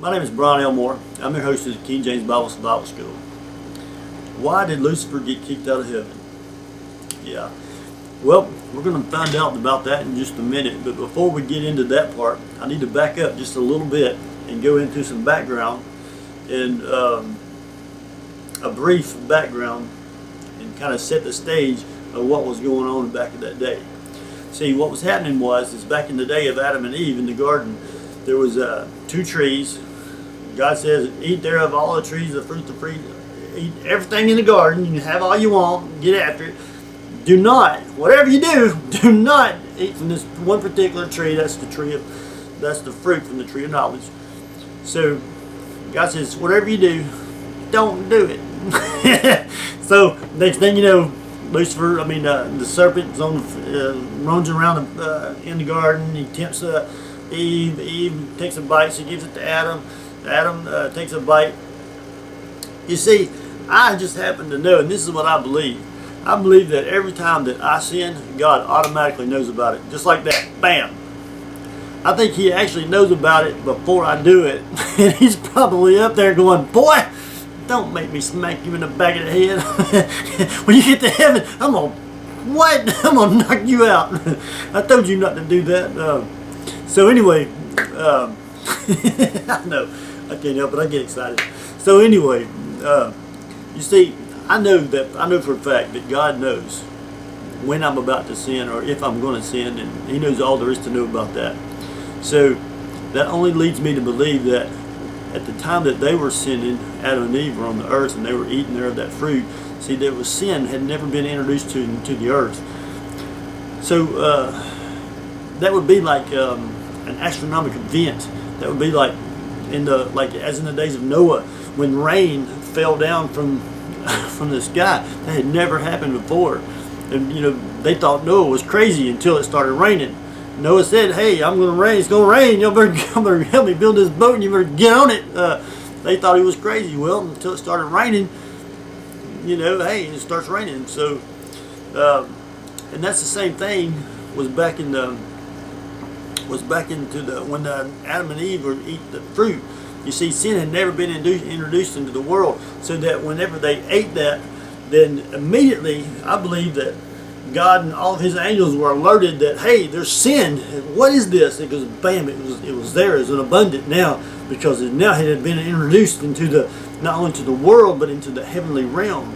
My name is Brian Elmore. I'm your host of the King James Bible School. Why did Lucifer get kicked out of heaven? Yeah, well, we're going to find out about that in just a minute. But before we get into that part, I need to back up just a little bit and go into some background and a brief background and kind of set the stage of what was going on back in that day. See, what was happening is back in the day of Adam and Eve in the garden, there was two trees. God says, eat thereof all the trees, the fruit, the tree, eat everything in the garden. You can have all you want, get after it. Do not, whatever you do not eat from this one particular tree. That's the fruit from the tree of knowledge. So God says, whatever you do, don't do it. So next thing you know, Lucifer, the serpent runs around in the garden. He tempts Eve. Eve takes a bite. She gives it to Adam. Adam takes a bite. You see, I just happen to know, and this is what I believe. I believe that every time that I sin, God automatically knows about it. Just like that. Bam. I think He actually knows about it before I do it. And He's probably up there going, boy, don't make me smack you in the back of the head. When you get to heaven, I'm going to knock you out. I told you not to do that. So anyway, I know. I can't help it. I get excited. So anyway, you see, I know for a fact that God knows when I'm about to sin or if I'm going to sin, and He knows all there is to know about that. So that only leads me to believe that at the time that they were sinning, Adam and Eve were on the earth and they were eating of that fruit. See, there was sin had never been introduced to the earth. So that would be like an astronomical event. That would be like as in the days of Noah, when rain fell down from the sky. That had never happened before. And they thought Noah was crazy until it started raining. Noah said, "Hey, I'm going to rain. It's going to rain. Y'all better help me build this boat, and you better get on it." They thought he was crazy. Well, until it started raining, hey, it starts raining. So, and that's the same thing was back into when Adam and Eve were eat the fruit. You see, sin had never been introduced into the world, so that whenever they ate that, then immediately I believe that God and all of His angels were alerted that, hey, there's sin. What is this? It goes, bam! It was there. It was an abundant now, because it had been introduced into not only to the world but into the heavenly realm.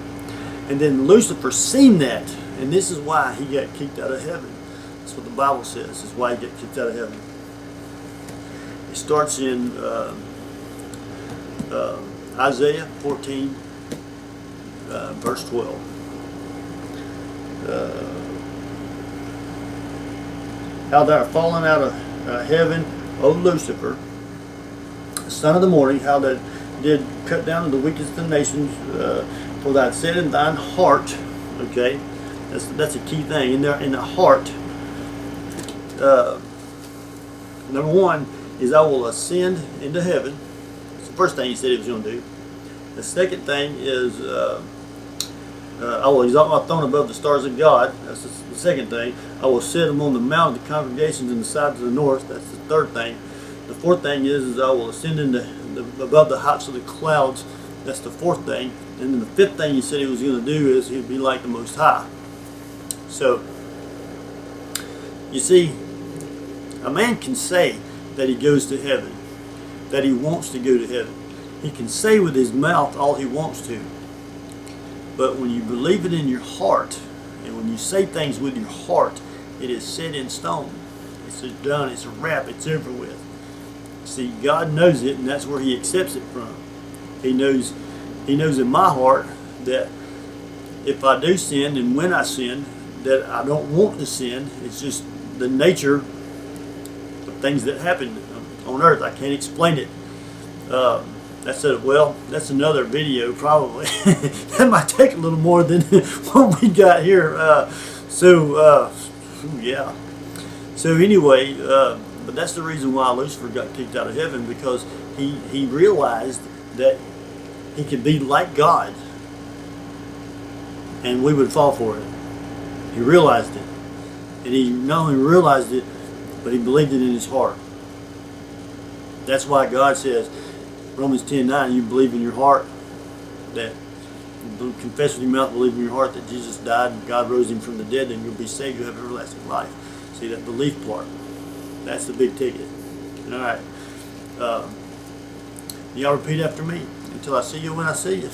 And then Lucifer seen that, and this is why he got kicked out of heaven. That's what the Bible says. This is why he got kicked out of heaven. It starts in Isaiah 14, verse 12. How thou art fallen out of heaven, O Lucifer, son of the morning, how thou did cut down to the weakest of the nations, for thou hast said in thine heart. Okay, that's a key thing in the heart. Number one is, I will ascend into heaven. That's the first thing he said he was going to do. The second thing is, I will exalt my throne above the stars of God. That's the second thing. I will sit among the mount of the congregations in the sides of the north. That's the third thing. The fourth thing is I will ascend above the heights of the clouds. That's the fourth thing. And then the fifth thing he said he was going to do is he'd be like the Most High. So, you see, a man can say that he goes to heaven, that he wants to go to heaven. He can say with his mouth all he wants to. But when you believe it in your heart, and when you say things with your heart, it is set in stone. It's done. It's a wrap. It's over with. See, God knows it, and that's where He accepts it from. He knows in my heart that if I do sin, and when I sin, that I don't want to sin. It's just the nature of things that happen on earth. I can't explain it. That's another video probably. That might take a little more than what we got here. Yeah. So anyway, but that's the reason why Lucifer got kicked out of heaven, because he realized that he could be like God, and we would fall for it. He realized it, and he not only realized it, but he believed it in his heart. That's why God says, Romans 10:9, you believe in your heart that, confess with your mouth, believe in your heart that Jesus died and God rose him from the dead, then you'll be saved, you'll have everlasting life. See, that belief part, that's the big ticket. All right. Y'all repeat after me until I see you when I see you.